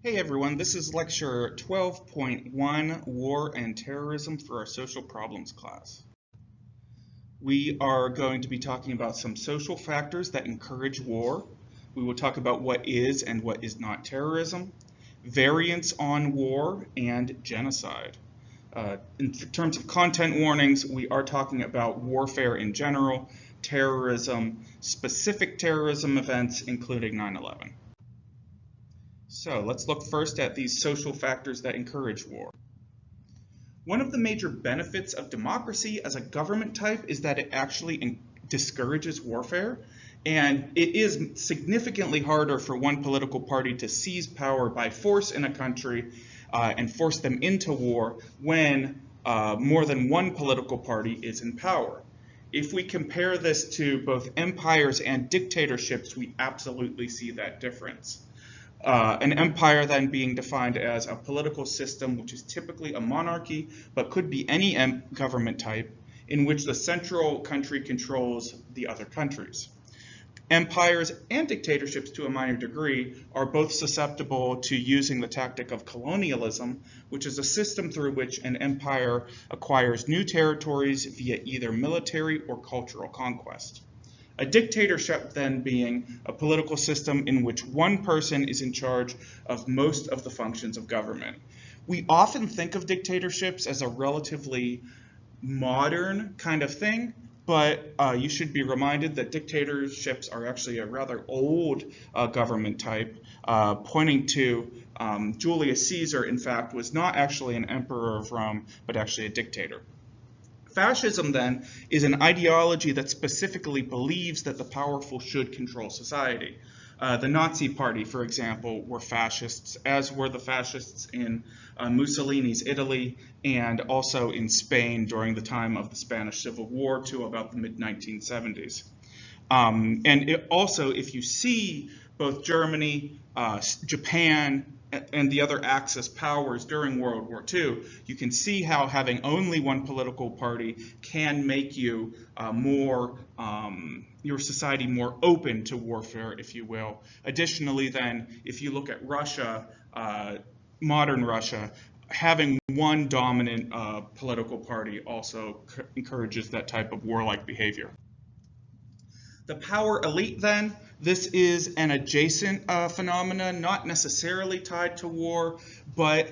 Hey everyone, this is lecture 12.1, War and Terrorism for our Social Problems class. We are going to be talking about some social factors that encourage war. We will talk about what is and what is not terrorism, variants on war, and genocide. In terms of content warnings, we are talking about warfare in general, terrorism, specific terrorism events, including 9/11. So let's look first at these social factors that encourage war. One of the major benefits of democracy as a government type is that it actually discourages warfare, and it is significantly harder for one political party to seize power by force in a country and force them into war when more than one political party is in power. If we compare this to both empires and dictatorships, we absolutely see that difference. An empire then being defined as a political system which is typically a monarchy, but could be any government type in which the central country controls the other countries. Empires and dictatorships to a minor degree are both susceptible to using the tactic of colonialism, which is a system through which an empire acquires new territories via either military or cultural conquest. A dictatorship then being a political system in which one person is in charge of most of the functions of government. We often think of dictatorships as a relatively modern kind of thing, but you should be reminded that dictatorships are actually a rather old government type, pointing to Julius Caesar, in fact, was not actually an emperor of Rome, but actually a dictator. Fascism, then, is an ideology that specifically believes that the powerful should control society. The Nazi Party, for example, were fascists, as were the fascists in Mussolini's Italy and also in Spain during the time of the Spanish Civil War to about the mid-1970s. Also, if you see both Germany, Japan, and the other Axis powers during World War II, you can see how having only one political party can make you your society more open to warfare, if you will. Additionally, then, if you look at Russia, modern Russia, having one dominant political party also encourages that type of warlike behavior. The power elite, then, this is an adjacent phenomenon, not necessarily tied to war, but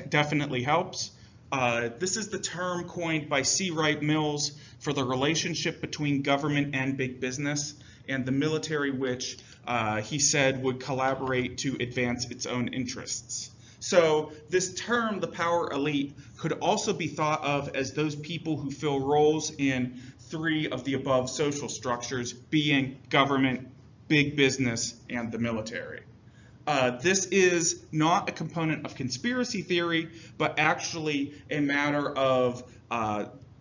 definitely helps. This is the term coined by C. Wright Mills for the relationship between government and big business, and the military, which he said would collaborate to advance its own interests. So this term, the power elite, could also be thought of as those people who fill roles in three of the above social structures, being government, big business, and the military. This is not a component of conspiracy theory, but actually a matter of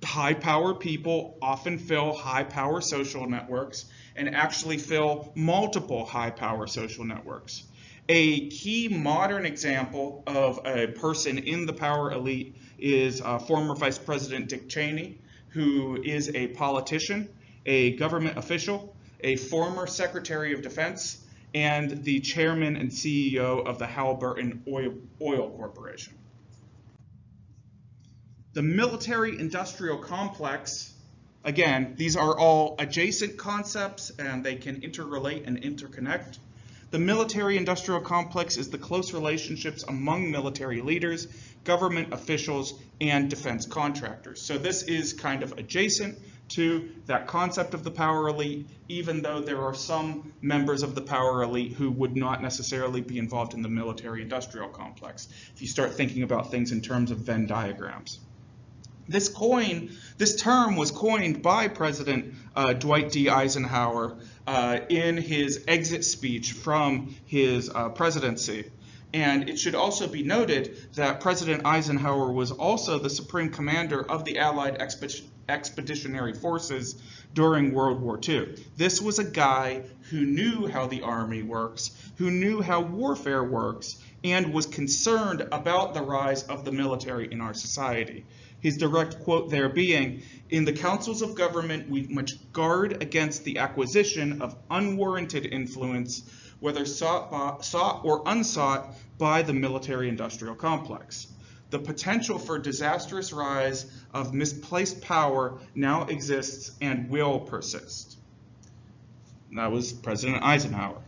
high-power people often fill high-power social networks and actually fill multiple high-power social networks. A key modern example of a person in the power elite is former Vice President Dick Cheney, who is a politician, a government official, a former Secretary of Defense, and the chairman and CEO of the Halliburton Oil Corporation. The military-industrial complex, again, these are all adjacent concepts and they can interrelate and interconnect. The military-industrial complex is the close relationships among military leaders, government officials, and defense contractors. So this is kind of adjacent to that concept of the power elite, even though there are some members of the power elite who would not necessarily be involved in the military-industrial complex, if you start thinking about things in terms of Venn diagrams. This term was coined by President Dwight D. Eisenhower in his exit speech from his presidency. And it should also be noted that President Eisenhower was also the supreme commander of the Allied Expeditionary Forces during World War II. This was a guy who knew how the Army works, who knew how warfare works, and was concerned about the rise of the military in our society. His direct quote there being, "In the councils of government, we must guard against the acquisition of unwarranted influence, whether sought or unsought by the military-industrial complex. The potential for disastrous rise of misplaced power now exists and will persist. That was President Eisenhower.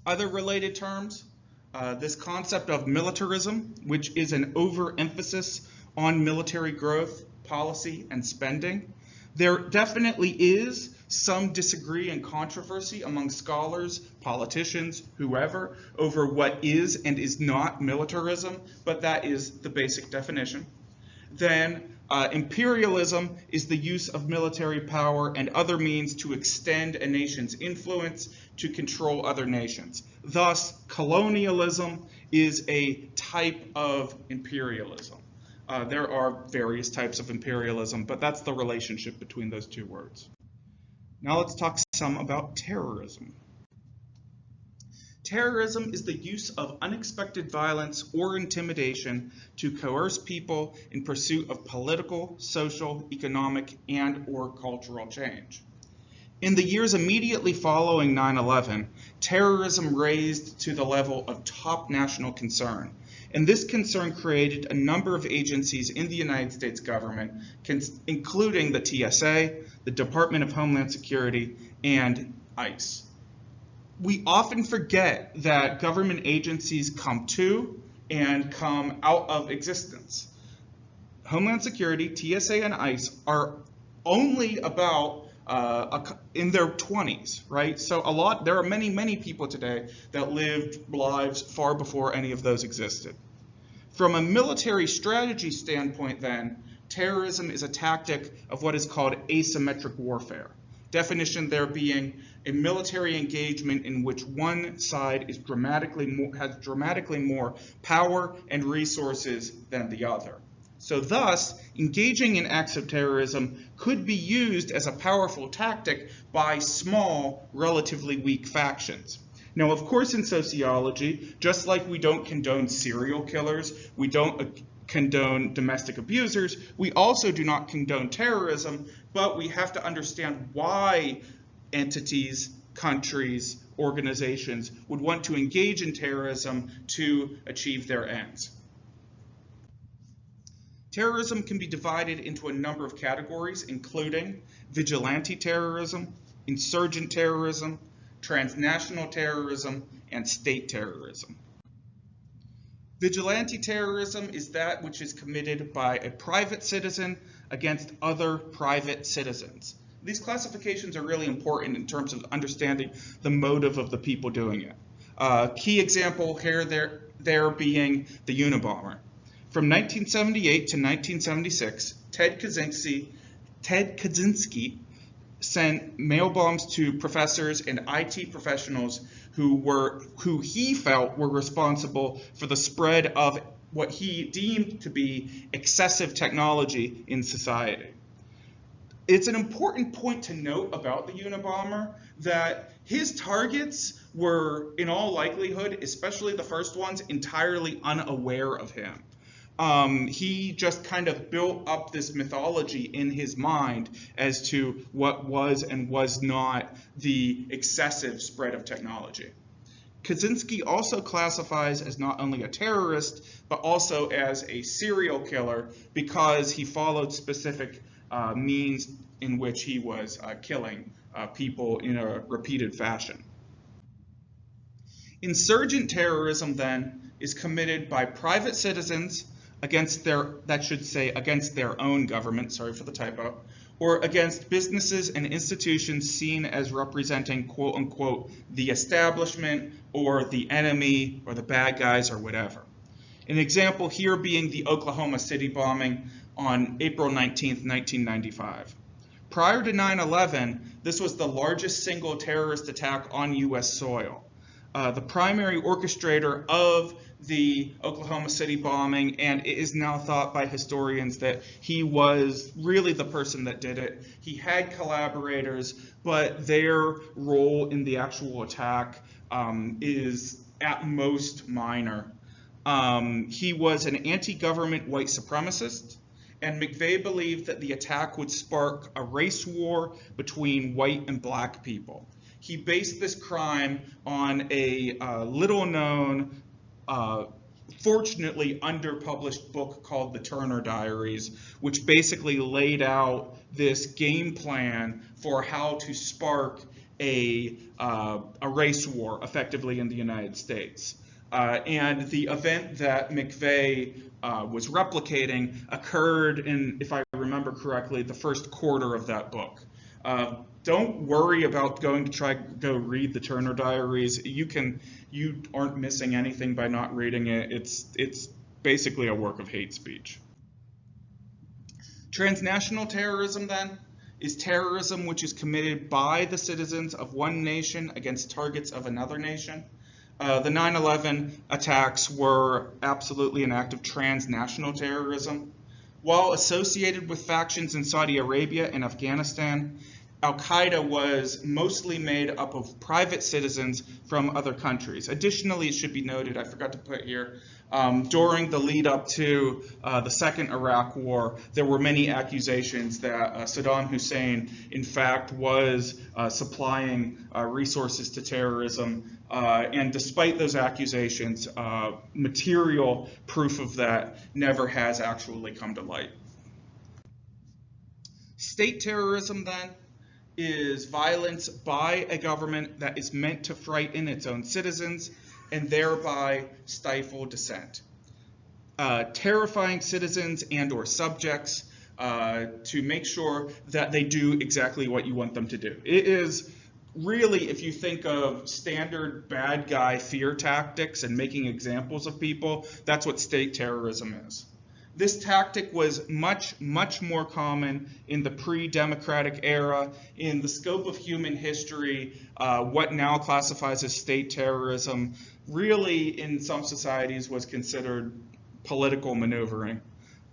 Other related terms, this concept of militarism, which is an overemphasis on military growth, policy, and spending. There definitely is some disagree and controversy among scholars, politicians, whoever, over what is and is not militarism, but that is the basic definition. Then imperialism is the use of military power and other means to extend a nation's influence to control other nations. Thus, colonialism is a type of imperialism. There are various types of imperialism, but that's the relationship between those two words. Now let's talk some about terrorism. Terrorism is the use of unexpected violence or intimidation to coerce people in pursuit of political, social, economic, and/or cultural change. In the years immediately following 9/11, terrorism raised to the level of top national concern. And this concern created a number of agencies in the United States government, including the TSA, the Department of Homeland Security, and ICE. We often forget that government agencies come to and come out of existence. Homeland Security, TSA, and ICE are only about in their 20s, right? So there are many people today that lived lives far before any of those existed. From a military strategy standpoint then, terrorism is a tactic of what is called asymmetric warfare. Definition there being a military engagement in which one side has dramatically more power and resources than the other. So thus, engaging in acts of terrorism could be used as a powerful tactic by small, relatively weak factions. Now, of course, in sociology, just like we don't condone serial killers, we don't condone domestic abusers, we also do not condone terrorism, but we have to understand why entities, countries, organizations would want to engage in terrorism to achieve their ends. Terrorism can be divided into a number of categories, including vigilante terrorism, insurgent terrorism, transnational terrorism, and state terrorism. Vigilante terrorism is that which is committed by a private citizen against other private citizens. These classifications are really important in terms of understanding the motive of the people doing it. Key example here there being the Unabomber. From 1978 to 1976, Ted Kaczynski sent mail bombs to professors and IT professionals who he felt were responsible for the spread of what he deemed to be excessive technology in society. It's an important point to note about the Unabomber that his targets were, in all likelihood, especially the first ones, entirely unaware of him. He just kind of built up this mythology in his mind as to what was and was not the excessive spread of technology. Kaczynski also classifies as not only a terrorist, but also as a serial killer because he followed specific means in which he was killing people in a repeated fashion. Insurgent terrorism then is committed by private citizens against their own government, sorry for the typo, or against businesses and institutions seen as representing quote unquote the establishment or the enemy or the bad guys or whatever. An example here being the Oklahoma City bombing on April 19th, 1995. Prior to 9/11, this was the largest single terrorist attack on US soil. The primary orchestrator of the Oklahoma City bombing, and it is now thought by historians that he was really the person that did it. He had collaborators, but their role in the actual attack is at most minor. He was an anti-government white supremacist, and McVeigh believed that the attack would spark a race war between white and black people. He based this crime on a little-known, fortunately underpublished book called The Turner Diaries, which basically laid out this game plan for how to spark a race war effectively in the United States. And the event that McVeigh was replicating occurred in, if I remember correctly, the first quarter of that book. Don't worry about going to go read the Turner Diaries. You aren't missing anything by not reading it. It's basically a work of hate speech. Transnational terrorism, then, is terrorism which is committed by the citizens of one nation against targets of another nation. The 9/11 attacks were absolutely an act of transnational terrorism. While associated with factions in Saudi Arabia and Afghanistan, Al-Qaeda was mostly made up of private citizens from other countries. Additionally, it should be noted, I forgot to put here, during the lead up to the second Iraq War, there were many accusations that Saddam Hussein, in fact, was supplying resources to terrorism. And despite those accusations, material proof of that never has actually come to light. State terrorism, then, is violence by a government that is meant to frighten its own citizens and thereby stifle dissent. Terrifying citizens and or subjects to make sure that they do exactly what you want them to do. It is really, if you think of standard bad guy fear tactics and making examples of people, that's what state terrorism is. This tactic was much, much more common in the pre-democratic era. In the scope of human history, what now classifies as state terrorism really in some societies was considered political maneuvering.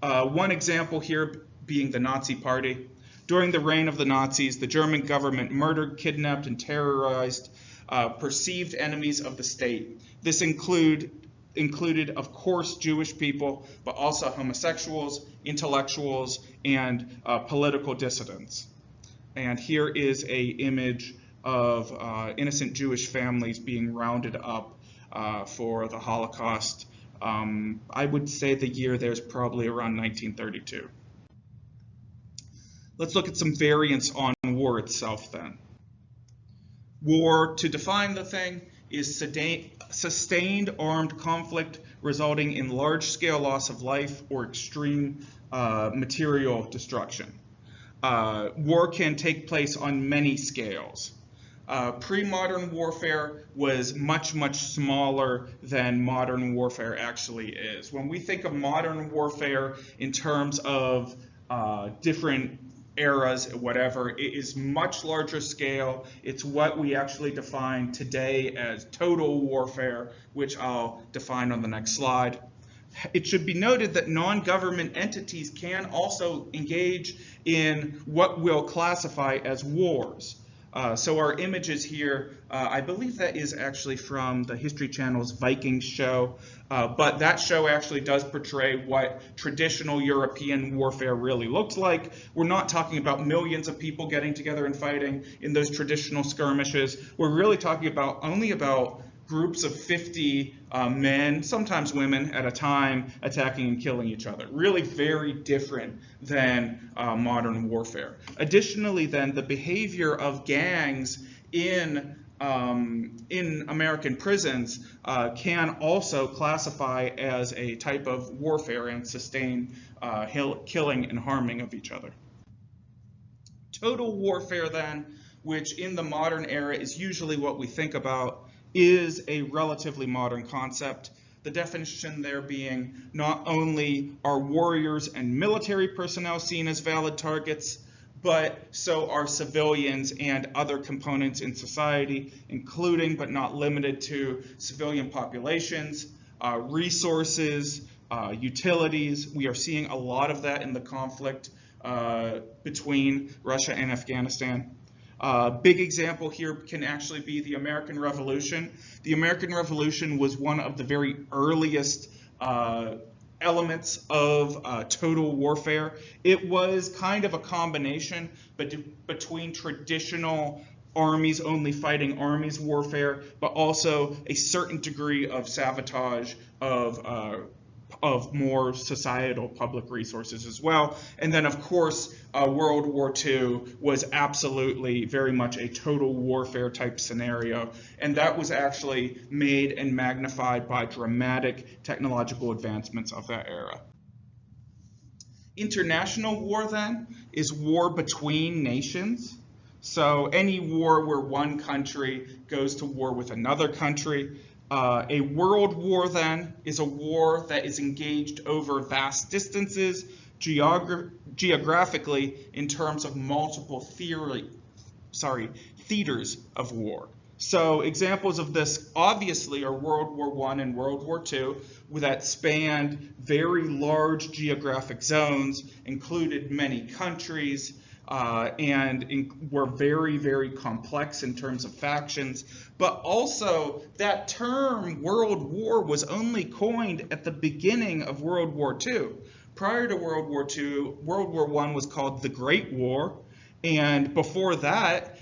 One example here being the Nazi Party. During the reign of the Nazis, the German government murdered, kidnapped, and terrorized perceived enemies of the state. This included, of course, Jewish people, but also homosexuals, intellectuals, and political dissidents. And here is an image of innocent Jewish families being rounded up for the Holocaust. I would say the year there's probably around 1932. Let's look at some variants on war itself then. War, to define the thing, is sustained armed conflict resulting in large-scale loss of life or extreme material destruction. War can take place on many scales. Pre-modern warfare was much, much smaller than modern warfare actually is. When we think of modern warfare in terms of different eras, whatever, it is much larger scale. It's what we actually define today as total warfare, which I'll define on the next slide. It should be noted that non-government entities can also engage in what we'll classify as wars. So our images here, I believe that is actually from the History Channel's Vikings show, but that show actually does portray what traditional European warfare really looked like. We're not talking about millions of people getting together and fighting in those traditional skirmishes. We're really talking about only about groups of 50 men, sometimes women at a time, attacking and killing each other. Really very different than modern warfare. Additionally, then, the behavior of gangs in American prisons can also classify as a type of warfare and sustain killing and harming of each other. Total warfare, then, which in the modern era is usually what we think about, is a relatively modern concept. The definition there being not only are warriors and military personnel seen as valid targets, but so are civilians and other components in society, including but not limited to civilian populations, resources, utilities. We are seeing a lot of that in the conflict between Russia and Afghanistan. Big example here can actually be the American Revolution. The American Revolution was one of the very earliest elements of total warfare. It was kind of a combination between traditional armies only fighting armies warfare, but also a certain degree of sabotage of more societal public resources as well. And then, of course, World War II was absolutely very much a total warfare type scenario, and that was actually made and magnified by dramatic technological advancements of that era. International war, then, is war between nations. So any war where one country goes to war with another country. A world war, then, is a war that is engaged over vast distances, geographically, in terms of multiple theaters of war. So examples of this, obviously, are World War I and World War II, that spanned very large geographic zones, included many countries, and were very, very complex in terms of factions. But also, that term World War was only coined at the beginning of World War II. Prior to World War II, World War I was called the Great War, and before that,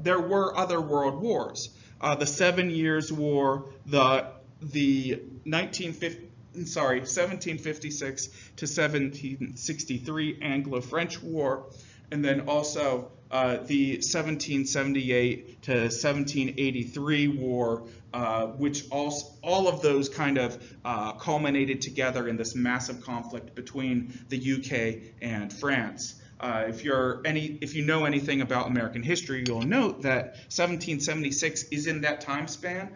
there were other world wars. The 7 Years' War, the 1756 to 1763 Anglo-French War, and then also the 1778 to 1783 War, which all of those kind of culminated together in this massive conflict between the UK and France. If you know anything about American history, you'll note that 1776 is in that time span.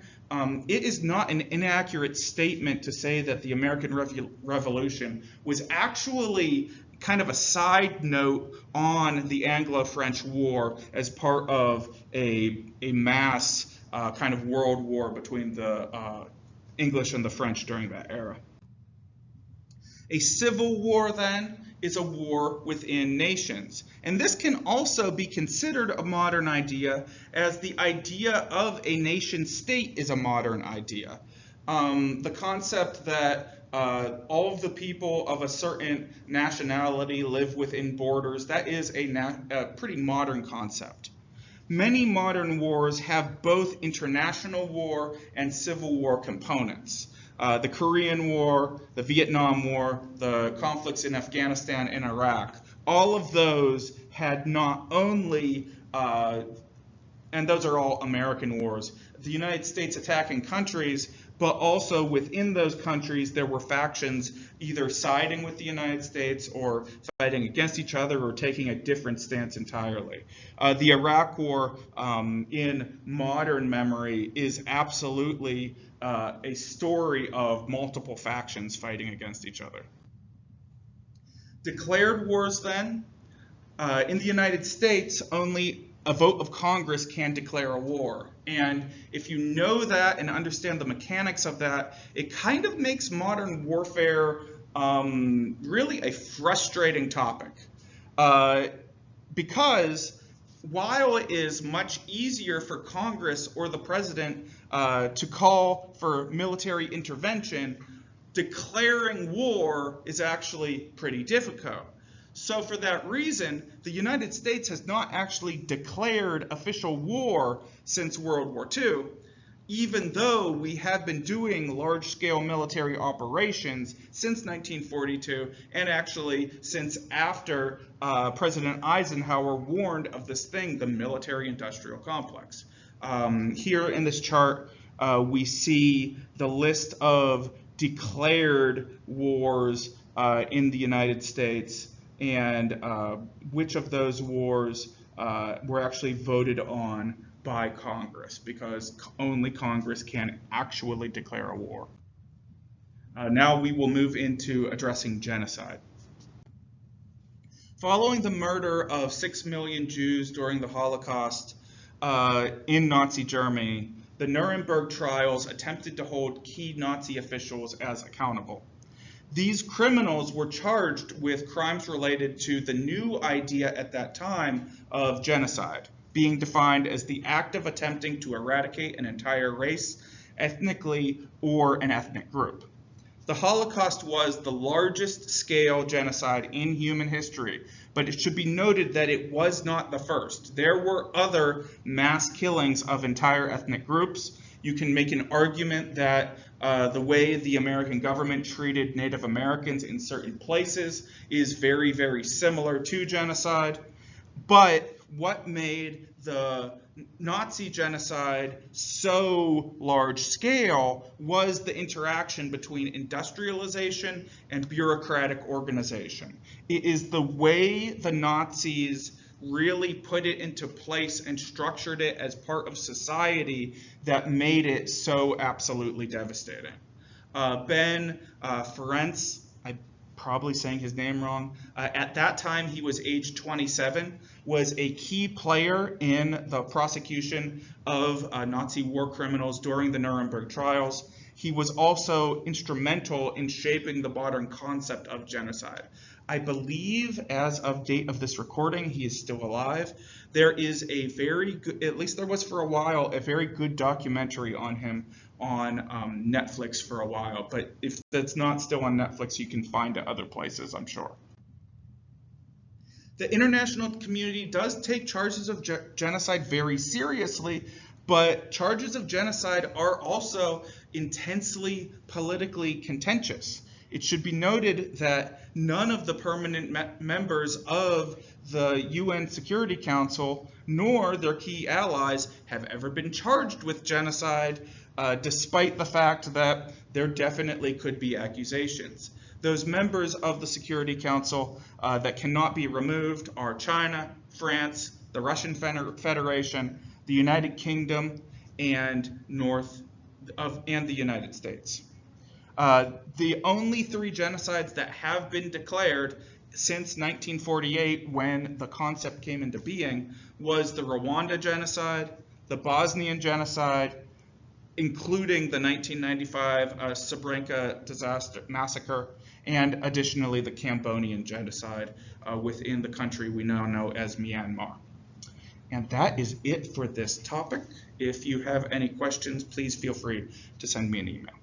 It is not an inaccurate statement to say that the American Revolution was actually kind of a side note on the Anglo-French War as part of a mass kind of world war between the English and the French during that era. A civil war, then, is a war within nations. And this can also be considered a modern idea, as the idea of a nation state is a modern idea. The concept that all of the people of a certain nationality live within borders, that is a pretty modern concept. Many modern wars have both international war and civil war components. The Korean War, the Vietnam War, the conflicts in Afghanistan and Iraq, all of those had not only, and those are all American wars, the United States attacking countries, but also within those countries there were factions either siding with the United States or fighting against each other or taking a different stance entirely. The Iraq War, in modern memory, is absolutely a story of multiple factions fighting against each other. Declared wars, then, in the United States, only a vote of Congress can declare a war. And if you know that and understand the mechanics of that, it kind of makes modern warfare really a frustrating topic. Because while it is much easier for Congress or the president to call for military intervention, declaring war is actually pretty difficult. So for that reason, the United States has not actually declared official war since World War II, even though we have been doing large-scale military operations since 1942, and actually since after President Eisenhower warned of this thing, the military-industrial complex. Here in this chart, we see the list of declared wars in the United States, and which of those wars were actually voted on by Congress, because only Congress can actually declare a war. Now we will move into addressing genocide. Following the murder of 6 million Jews during the Holocaust in Nazi Germany, the Nuremberg trials attempted to hold key Nazi officials as accountable. These criminals were charged with crimes related to the new idea at that time of genocide, being defined as the act of attempting to eradicate an entire race, ethnically, or an ethnic group. The Holocaust was the largest scale genocide in human history, but it should be noted that it was not the first. There were other mass killings of entire ethnic groups. You can make an argument that the way the American government treated Native Americans in certain places is very, very similar to genocide. But what made the Nazi genocide so large scale was the interaction between industrialization and bureaucratic organization. It is the way the Nazis really put it into place and structured it as part of society that made it so absolutely devastating. Ben Ferencz, I'm probably saying his name wrong, at that time he was age 27, was a key player in the prosecution of Nazi war criminals during the Nuremberg trials. He was also instrumental in shaping the modern concept of genocide. I believe as of date of this recording, he is still alive. There is a very good, at least there was for a while, a very good documentary on him on Netflix for a while. But if that's not still on Netflix, you can find it other places, I'm sure. The international community does take charges of genocide very seriously, but charges of genocide are also intensely politically contentious. It should be noted that none of the permanent members of the UN Security Council nor their key allies have ever been charged with genocide, despite the fact that there definitely could be accusations. Those members of the Security Council that cannot be removed are China, France, the Russian Federation, the United Kingdom, and the United States. The only 3 genocides that have been declared since 1948, when the concept came into being, was the Rwanda genocide, the Bosnian genocide, including the 1995 Srebrenica massacre, and additionally the Cambodian genocide within the country we now know as Myanmar. And that is it for this topic. If you have any questions, please feel free to send me an email.